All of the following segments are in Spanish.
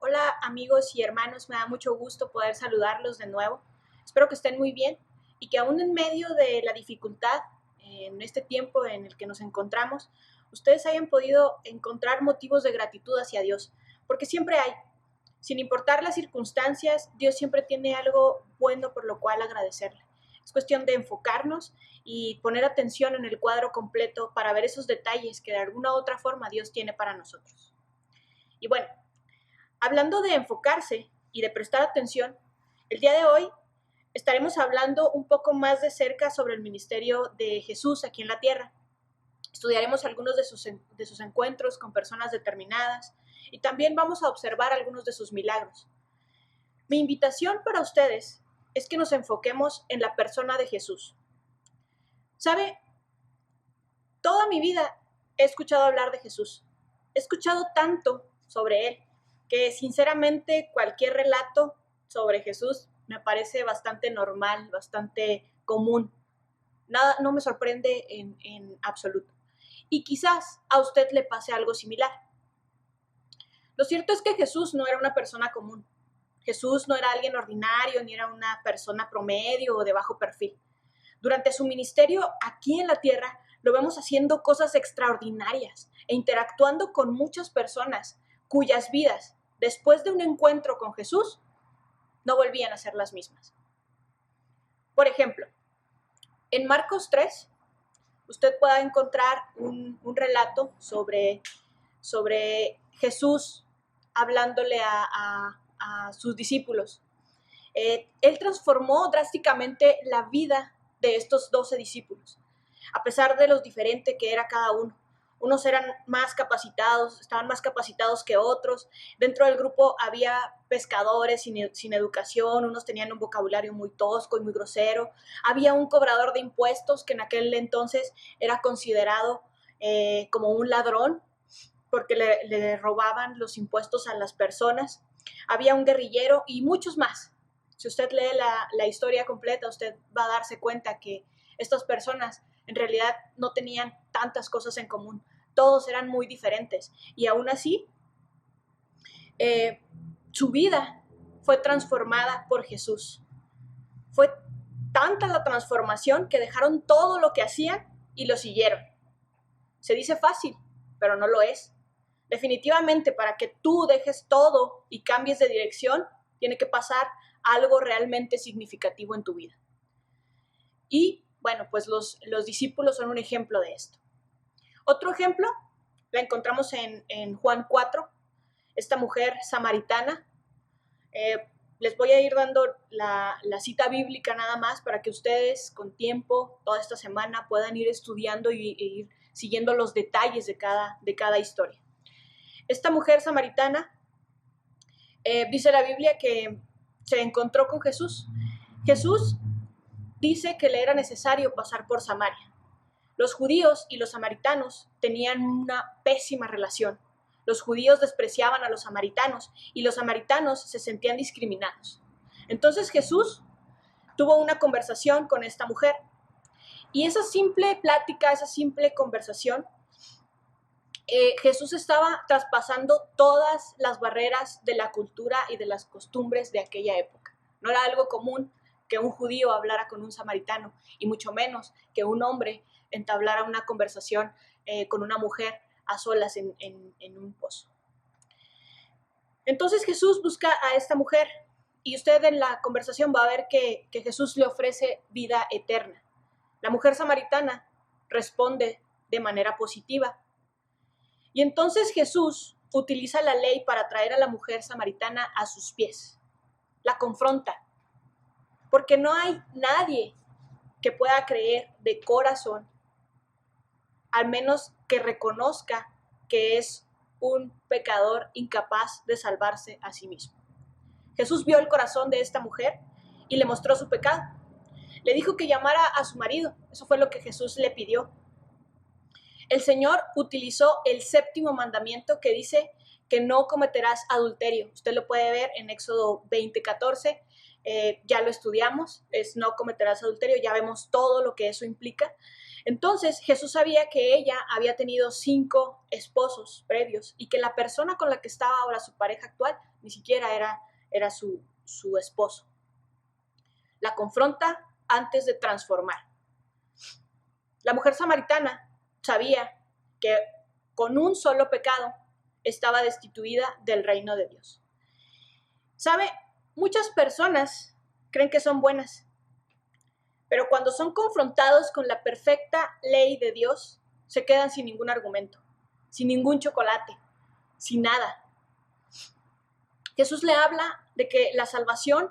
Hola amigos y hermanos, me da mucho gusto poder saludarlos de nuevo. Espero que estén muy bien y que aún en medio de la dificultad, en este tiempo en el que nos encontramos, ustedes hayan podido encontrar motivos de gratitud hacia Dios, porque siempre hay. Sin importar las circunstancias, Dios siempre tiene algo bueno por lo cual agradecerle. Es cuestión de enfocarnos y poner atención en el cuadro completo para ver esos detalles que de alguna u otra forma Dios tiene para nosotros. Y bueno, hablando de enfocarse y de prestar atención, el día de hoy estaremos hablando un poco más de cerca sobre el ministerio de Jesús aquí en la tierra. Estudiaremos algunos de sus encuentros con personas determinadas y también vamos a observar algunos de sus milagros. Mi invitación para ustedes es que nos enfoquemos en la persona de Jesús. ¿Sabe? Toda mi vida he escuchado hablar de Jesús. He escuchado tanto sobre él que sinceramente cualquier relato sobre Jesús me parece bastante normal, bastante común. Nada, no me sorprende en absoluto. Y quizás a usted le pase algo similar. Lo cierto es que Jesús no era una persona común. Jesús no era alguien ordinario, ni era una persona promedio o de bajo perfil. Durante su ministerio aquí en la tierra, lo vemos haciendo cosas extraordinarias e interactuando con muchas personas cuyas vidas, después de un encuentro con Jesús, no volvían a ser las mismas. Por ejemplo, en Marcos 3, usted pueda encontrar un relato sobre Jesús hablándole a sus discípulos. Él transformó drásticamente la vida de estos 12 discípulos, a pesar de lo diferente que era cada uno. Unos eran más capacitados, estaban más capacitados que otros. Dentro del grupo había pescadores sin educación, unos tenían un vocabulario muy tosco y muy grosero. Había un cobrador de impuestos que en aquel entonces era considerado como un ladrón porque le robaban los impuestos a las personas. Había un guerrillero y muchos más. Si usted lee la historia completa, usted va a darse cuenta que estas personas en realidad no tenían tantas cosas en común. Todos eran muy diferentes. Y aún así, su vida fue transformada por Jesús. Fue tanta la transformación que dejaron todo lo que hacían y lo siguieron. Se dice fácil, pero no lo es. Definitivamente, para que tú dejes todo y cambies de dirección, tiene que pasar algo realmente significativo en tu vida. Y bueno, pues los discípulos son un ejemplo de esto. Otro ejemplo la encontramos en Juan 4, esta mujer samaritana. Les voy a ir dando la cita bíblica nada más para que ustedes con tiempo, toda esta semana, puedan ir estudiando y ir siguiendo los detalles de cada historia. Esta mujer samaritana, dice la Biblia que se encontró con Jesús. Jesús dice que le era necesario pasar por Samaria. Los judíos y los samaritanos tenían una pésima relación. Los judíos despreciaban a los samaritanos y los samaritanos se sentían discriminados. Entonces Jesús tuvo una conversación con esta mujer y esa simple plática, esa simple conversación, Jesús estaba traspasando todas las barreras de la cultura y de las costumbres de aquella época. No era algo común que un judío hablara con un samaritano, y mucho menos que un hombre entablara una conversación con una mujer a solas en un pozo. Entonces Jesús busca a esta mujer y usted en la conversación va a ver que Jesús le ofrece vida eterna. La mujer samaritana responde de manera positiva. Y entonces Jesús utiliza la ley para traer a la mujer samaritana a sus pies. La confronta. Porque no hay nadie que pueda creer de corazón, al menos que reconozca que es un pecador incapaz de salvarse a sí mismo. Jesús vio el corazón de esta mujer y le mostró su pecado. Le dijo que llamara a su marido. Eso fue lo que Jesús le pidió. El Señor utilizó el séptimo mandamiento que dice que no cometerás adulterio. Usted lo puede ver en Éxodo 20:14. Ya lo estudiamos, es no cometerás adulterio, ya vemos todo lo que eso implica. Entonces Jesús sabía que ella había tenido 5 esposos previos y que la persona con la que estaba ahora, su pareja actual, ni siquiera era su esposo. La confronta antes de transformar. La mujer samaritana sabía que con un solo pecado estaba destituida del reino de Dios. ¿Sabe? Muchas personas creen que son buenas, pero cuando son confrontados con la perfecta ley de Dios, se quedan sin ningún argumento, sin ningún chocolate, sin nada. Jesús le habla de que la salvación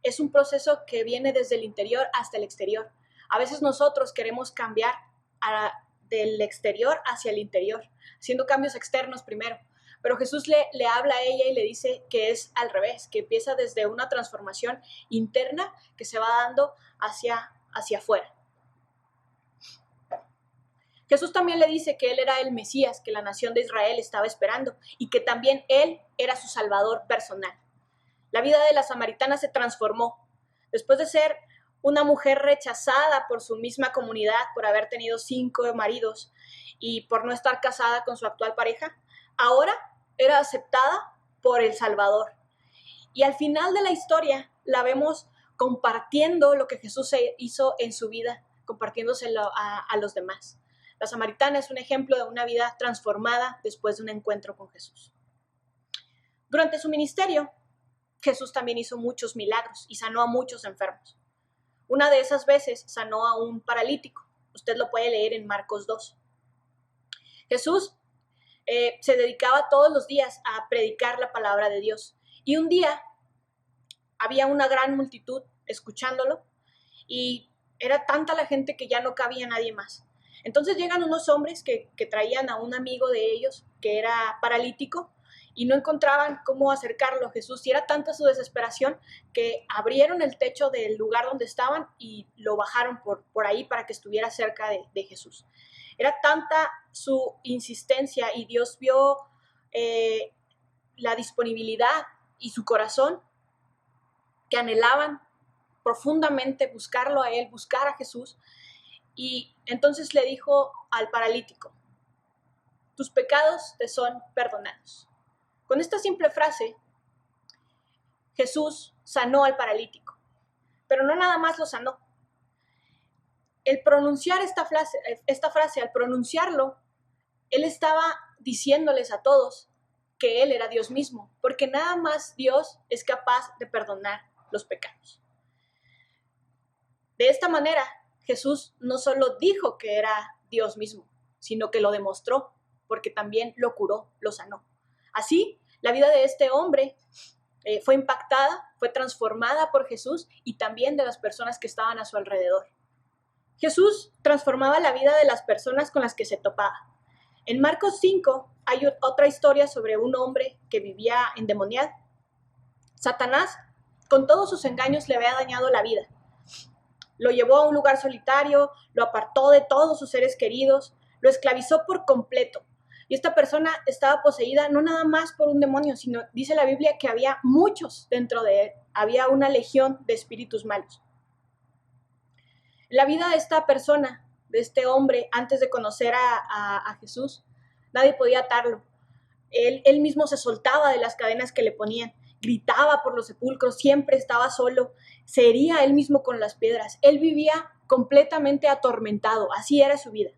es un proceso que viene desde el interior hasta el exterior. A veces nosotros queremos cambiar del exterior hacia el interior, haciendo cambios externos primero. Pero Jesús le habla a ella y le dice que es al revés, que empieza desde una transformación interna que se va dando hacia afuera. Jesús también le dice que él era el Mesías, que la nación de Israel estaba esperando y que también él era su salvador personal. La vida de la samaritana se transformó. Después de ser una mujer rechazada por su misma comunidad, por haber tenido 5 maridos y por no estar casada con su actual pareja, ahora era aceptada por el Salvador. Y al final de la historia la vemos compartiendo lo que Jesús hizo en su vida, compartiéndoselo a los demás. La samaritana es un ejemplo de una vida transformada después de un encuentro con Jesús. Durante su ministerio, Jesús también hizo muchos milagros y sanó a muchos enfermos. Una de esas veces sanó a un paralítico. Usted lo puede leer en Marcos 2. Jesús se dedicaba todos los días a predicar la palabra de Dios. Y un día había una gran multitud escuchándolo y era tanta la gente que ya no cabía nadie más. Entonces llegan unos hombres que traían a un amigo de ellos que era paralítico y no encontraban cómo acercarlo a Jesús. Y era tanta su desesperación que abrieron el techo del lugar donde estaban y lo bajaron por ahí para que estuviera cerca de Jesús. Era tanta su insistencia y Dios vio la disponibilidad y su corazón que anhelaban profundamente buscarlo a él, buscar a Jesús. Y entonces le dijo al paralítico: tus pecados te son perdonados. Con esta simple frase, Jesús sanó al paralítico, pero no nada más lo sanó. El pronunciar esta frase, al pronunciarlo, él estaba diciéndoles a todos que él era Dios mismo, porque nada más Dios es capaz de perdonar los pecados. De esta manera, Jesús no solo dijo que era Dios mismo, sino que lo demostró, porque también lo curó, lo sanó. Así, la vida de este hombre fue impactada, fue transformada por Jesús y también de las personas que estaban a su alrededor. Jesús transformaba la vida de las personas con las que se topaba. En Marcos 5 hay otra historia sobre un hombre que vivía endemoniado. Satanás, con todos sus engaños, le había dañado la vida. Lo llevó a un lugar solitario, lo apartó de todos sus seres queridos, lo esclavizó por completo. Y esta persona estaba poseída no nada más por un demonio, sino dice la Biblia que había muchos dentro de él. Había una legión de espíritus malos. La vida de esta persona, de este hombre, antes de conocer a Jesús, nadie podía atarlo. Él mismo se soltaba de las cadenas que le ponían, gritaba por los sepulcros, siempre estaba solo, se hería él mismo con las piedras. Él vivía completamente atormentado, así era su vida.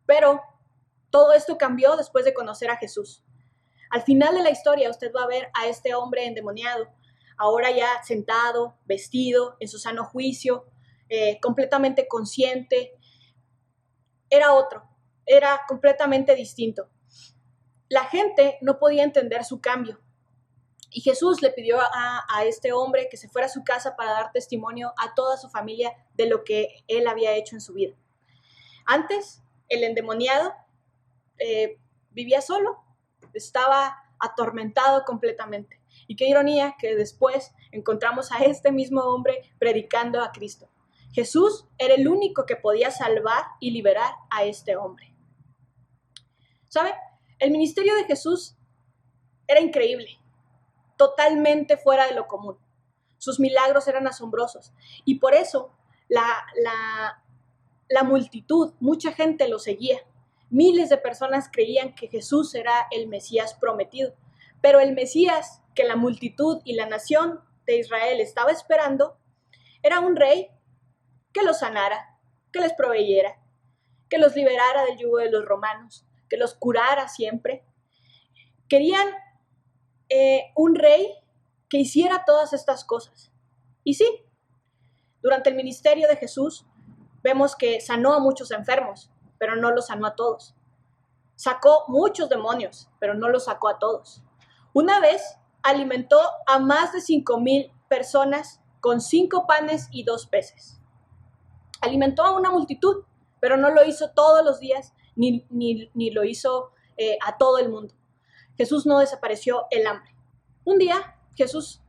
Pero todo esto cambió después de conocer a Jesús. Al final de la historia usted va a ver a este hombre endemoniado, ahora ya sentado, vestido, en su sano juicio, completamente consciente. Era otro, era completamente distinto. La gente no podía entender su cambio. Y Jesús le pidió a este hombre que se fuera a su casa para dar testimonio a toda su familia de lo que él había hecho en su vida. Antes, el endemoniado vivía solo, estaba atormentado completamente. Y qué ironía que después encontramos a este mismo hombre predicando a Cristo. Jesús era el único que podía salvar y liberar a este hombre. ¿Sabe? El ministerio de Jesús era increíble, totalmente fuera de lo común. Sus milagros eran asombrosos y por eso la la multitud, mucha gente lo seguía. Miles de personas creían que Jesús era el Mesías prometido, pero el Mesías que la multitud y la nación de Israel estaba esperando era un rey que los sanara, que les proveyera, que los liberara del yugo de los romanos, que los curara siempre. Querían un rey que hiciera todas estas cosas. Y sí, durante el ministerio de Jesús vemos que sanó a muchos enfermos, pero no los sanó a todos. Sacó muchos demonios, pero no los sacó a todos. Una vez alimentó a más de 5,000 personas con 5 panes y 2 peces. Alimentó a una multitud, pero no lo hizo todos los días, ni lo hizo a todo el mundo. Jesús no desapareció el hambre. Un día Jesús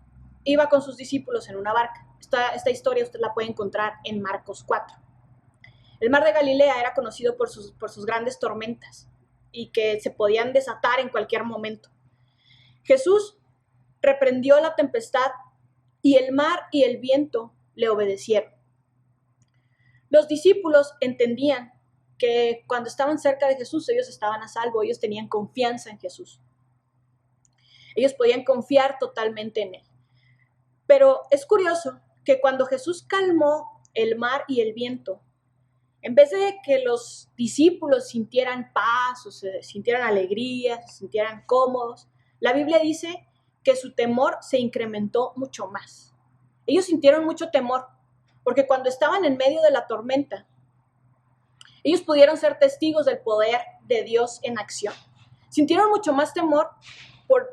iba con sus discípulos en una barca. Esta historia usted la puede encontrar en Marcos 4. El mar de Galilea era conocido por sus grandes tormentas y que se podían desatar en cualquier momento. Jesús reprendió la tempestad y el mar y el viento le obedecieron. Los discípulos entendían que cuando estaban cerca de Jesús, ellos estaban a salvo, ellos tenían confianza en Jesús. Ellos podían confiar totalmente en él. Pero es curioso que cuando Jesús calmó el mar y el viento, en vez de que los discípulos sintieran paz o se sintieran alegría, se sintieran cómodos, la Biblia dice que su temor se incrementó mucho más. Ellos sintieron mucho temor, porque cuando estaban en medio de la tormenta, ellos pudieron ser testigos del poder de Dios en acción. Sintieron mucho más temor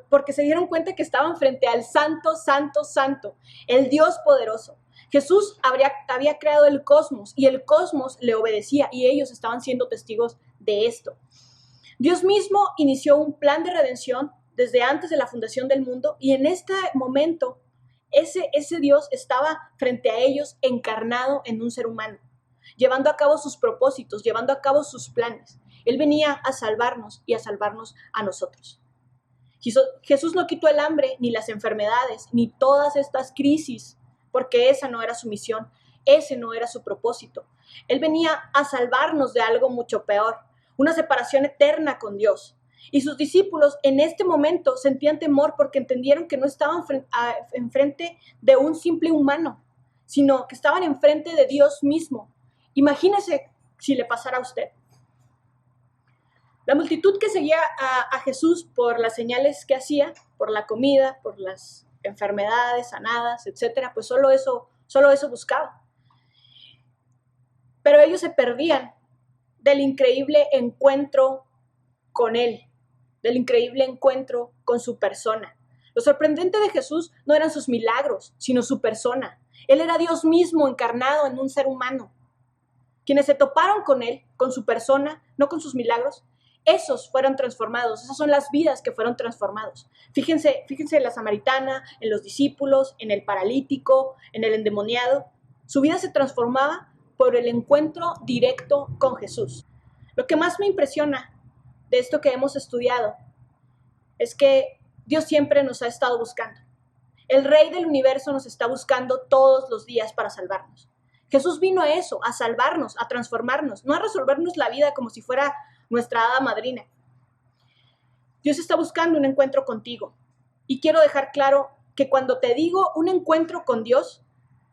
porque se dieron cuenta que estaban frente al Santo, Santo, Santo, el Dios poderoso. Jesús había creado el cosmos y el cosmos le obedecía y ellos estaban siendo testigos de esto. Dios mismo inició un plan de redención desde antes de la fundación del mundo y en este momento ese Dios estaba frente a ellos encarnado en un ser humano, llevando a cabo sus propósitos, llevando a cabo sus planes. Él venía a salvarnos y a salvarnos a nosotros. Jesús no quitó el hambre, ni las enfermedades, ni todas estas crisis, porque esa no era su misión, ese no era su propósito. Él venía a salvarnos de algo mucho peor, una separación eterna con Dios. Y sus discípulos en este momento sentían temor porque entendieron que no estaban enfrente de un simple humano, sino que estaban enfrente de Dios mismo. Imagínese si le pasara a usted. La multitud que seguía a Jesús por las señales que hacía, por la comida, por las enfermedades sanadas, etcétera, pues solo eso buscaba. Pero ellos se perdían del increíble encuentro con Él, del increíble encuentro con su persona. Lo sorprendente de Jesús no eran sus milagros, sino su persona. Él era Dios mismo encarnado en un ser humano. Quienes se toparon con Él, con su persona, no con sus milagros, esos fueron transformados, esas son las vidas que fueron transformados. Fíjense en la samaritana, en los discípulos, en el paralítico, en el endemoniado. Su vida se transformaba por el encuentro directo con Jesús. Lo que más me impresiona de esto que hemos estudiado es que Dios siempre nos ha estado buscando. El Rey del universo nos está buscando todos los días para salvarnos. Jesús vino a eso, a salvarnos, a transformarnos, no a resolvernos la vida como si fuera nuestra hada madrina. Dios está buscando un encuentro contigo. Y quiero dejar claro que cuando te digo un encuentro con Dios,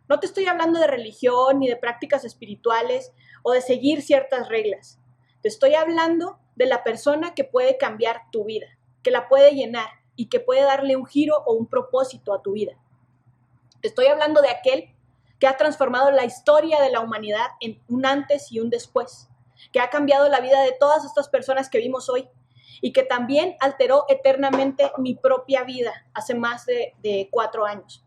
no te estoy hablando de religión ni de prácticas espirituales o de seguir ciertas reglas. Te estoy hablando de la persona que puede cambiar tu vida, que la puede llenar y que puede darle un giro o un propósito a tu vida. Te estoy hablando de aquel que ha transformado la historia de la humanidad en un antes y un después, que ha cambiado la vida de todas estas personas que vimos hoy y que también alteró eternamente mi propia vida hace más de 4 años.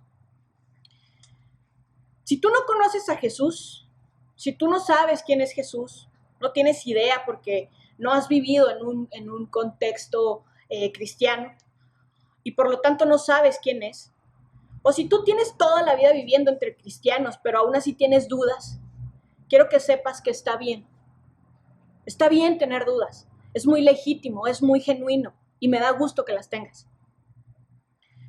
Si tú no conoces a Jesús, si tú no sabes quién es Jesús, no tienes idea porque no has vivido en un contexto cristiano y por lo tanto no sabes quién es, o si tú tienes toda la vida viviendo entre cristianos, pero aún así tienes dudas, quiero que sepas que está bien. Está bien tener dudas, es muy legítimo, es muy genuino y me da gusto que las tengas.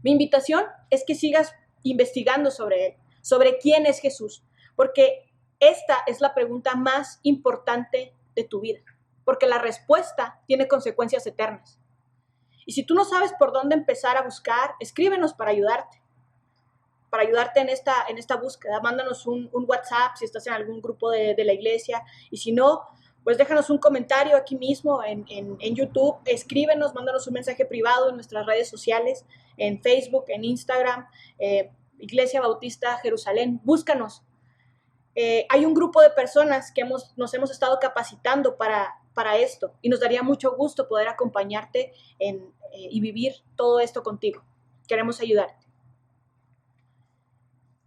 Mi invitación es que sigas investigando sobre él, sobre quién es Jesús, porque esta es la pregunta más importante de tu vida, porque la respuesta tiene consecuencias eternas. Y si tú no sabes por dónde empezar a buscar, escríbenos para ayudarte en esta búsqueda. Mándanos un WhatsApp si estás en algún grupo de la iglesia, y si no, pues déjanos un comentario aquí mismo en YouTube, escríbenos, mándanos un mensaje privado en nuestras redes sociales, en Facebook, en Instagram, Iglesia Bautista Jerusalén, búscanos. Hay un grupo de personas que nos hemos estado capacitando para esto, y nos daría mucho gusto poder acompañarte y vivir todo esto contigo. Queremos ayudarte.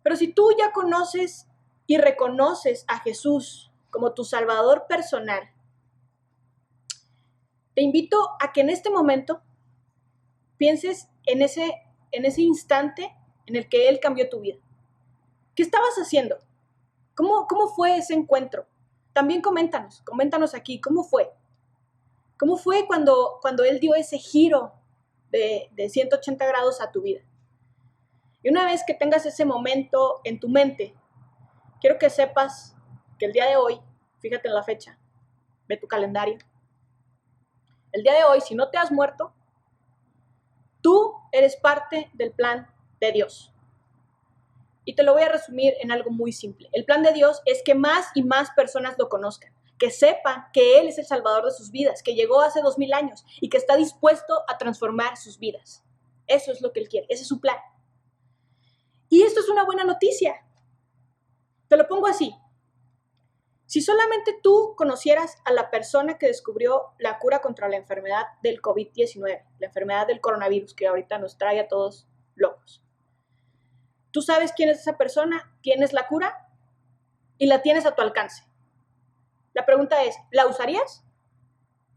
Pero si tú ya conoces y reconoces a Jesús como tu Salvador personal, te invito a que en este momento pienses en ese instante en el que Él cambió tu vida. ¿Qué estabas haciendo? ¿Cómo fue ese encuentro? También coméntanos aquí, ¿cómo fue? ¿Cómo fue cuando Él dio ese giro de 180 grados a tu vida? Y una vez que tengas ese momento en tu mente, quiero que sepas que el día de hoy, fíjate en la fecha, ve tu calendario. El día de hoy, si no te has muerto, tú eres parte del plan de Dios. Y te lo voy a resumir en algo muy simple. El plan de Dios es que más y más personas lo conozcan, que sepan que Él es el Salvador de sus vidas, que llegó hace 2000 años y que está dispuesto a transformar sus vidas. Eso es lo que Él quiere, ese es su plan. Y esto es una buena noticia. Te lo pongo así. Si solamente tú conocieras a la persona que descubrió la cura contra la enfermedad del COVID-19, la enfermedad del coronavirus que ahorita nos trae a todos locos. Tú sabes quién es esa persona, tienes la cura y la tienes a tu alcance. La pregunta es, ¿la usarías?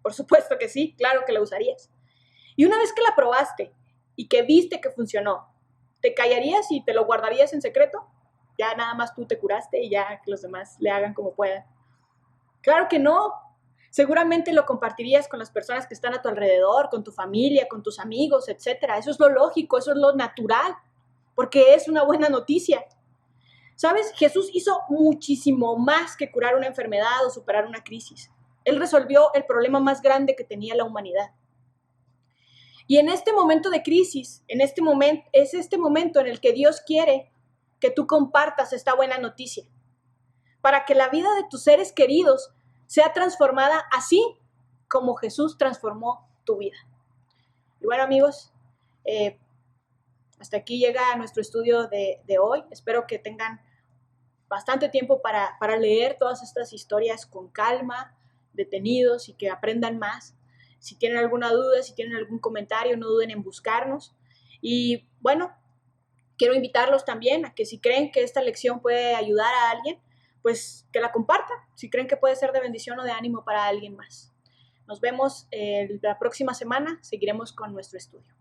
Por supuesto que sí, claro que la usarías. Y una vez que la probaste y que viste que funcionó, ¿te callarías y te lo guardarías en secreto? Ya nada más tú te curaste y ya que los demás le hagan como puedan. Claro que no. Seguramente lo compartirías con las personas que están a tu alrededor, con tu familia, con tus amigos, etc. Eso es lo lógico, eso es lo natural, porque es una buena noticia. ¿Sabes? Jesús hizo muchísimo más que curar una enfermedad o superar una crisis. Él resolvió el problema más grande que tenía la humanidad. Y en este momento de crisis, es este momento en el que Dios quiere que tú compartas esta buena noticia, para que la vida de tus seres queridos sea transformada así como Jesús transformó tu vida. Y bueno, amigos, hasta aquí llega nuestro estudio de hoy. Espero que tengan bastante tiempo para leer todas estas historias con calma, detenidos, y que aprendan más. Si tienen alguna duda, si tienen algún comentario, no duden en buscarnos. Y bueno, quiero invitarlos también a que si creen que esta lección puede ayudar a alguien, pues que la compartan, si creen que puede ser de bendición o de ánimo para alguien más. Nos vemos la próxima semana, seguiremos con nuestro estudio.